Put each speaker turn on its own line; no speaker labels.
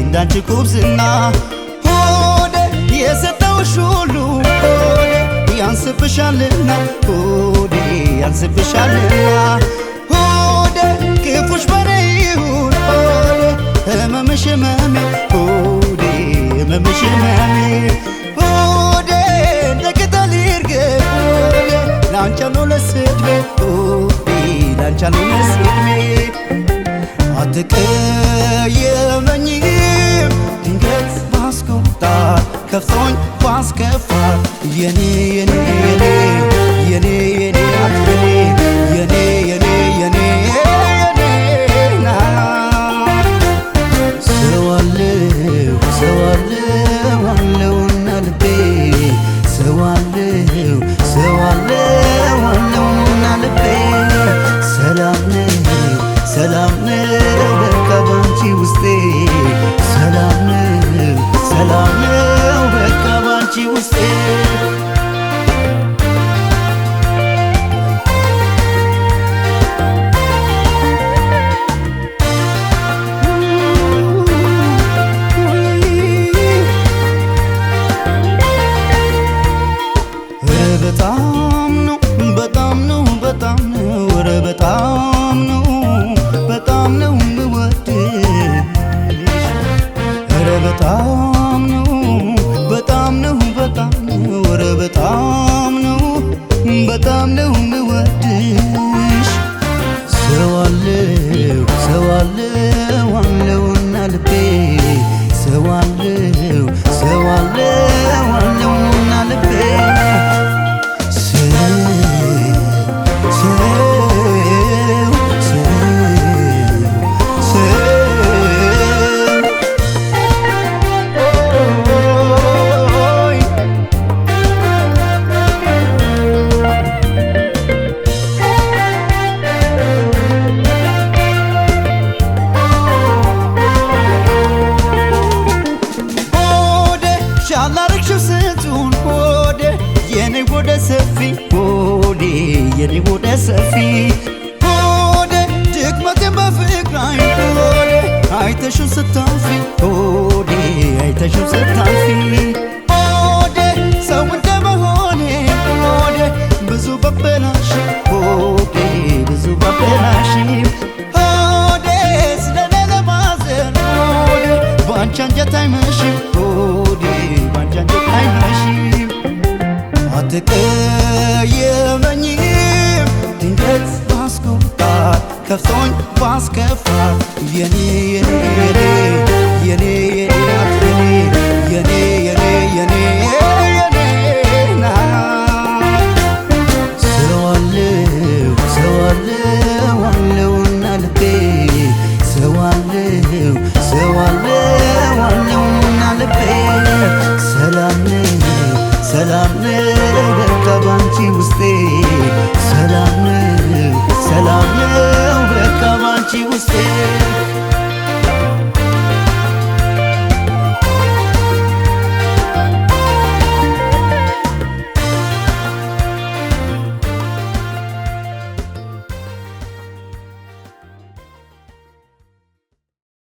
እንዳንቺ ጉብዝና ሆዴ የሰጠውሽ ሁሉ ሆዴ ያንስብሻልና ሆዴ ያንስብሻልና ሆዴ ክፉሽ በኔ ይሁን ሆዴ ህመምሽ ህመሜ ሆዴ ህመምሽ ህመሜ ሆዴ እንደ ቅጠል ይርገፍ ሆዴ ላንቺ አልሆነስ ዕድሜ ሆዴ ላንቺ አልሆነስ ዕድሜ አትቀየመኝም ድንገት ባስቆጣት ከፍቶኝ ባስከፋት የኔ የኔ የኔ የኔ የኔ አትበኔ የኔ የኔ የኔ የኔ ና ሰዋለው ሰዋለው አለውና ልቤ ሰዋለው ሰዋለው አለውና ልቤ ሰላም ነው ሰላም ነው በቃ ባንቺ ውስጤ ሰላም ነው ሰላም ነው በቃ ባንቺ ውስጤ በጣም ነው በጣም ነው በጣም ነው ኧረ በጣም ነው በጣም ነው የምወድሽ ኧረ በጣም ነው በጣም ነው በጣም ነው ኧረ በጣም ነው በጣም ነው የምወድሽ ሰዋለው ሰዋለው አለውና ልቤ ሰዋለው ሰዋለው አለውና ልቤ ወደ ሰፊ ሆዴ የኔ ወደ ሰፊ ሆዴ ድክመቴን በፍቅራይ ሆዴ አይተሽው ስታልፊ ሆዴ አይተሽው ስታልፊ ሆዴ ሰው እንደመሆኔ ሆዴ ብዙ በበላሽ ሆዴ ብዙ በበላሽ ሆዴ ስለኔ ለማዘን ሆዴ ባንቺ አንጀት አይመሽም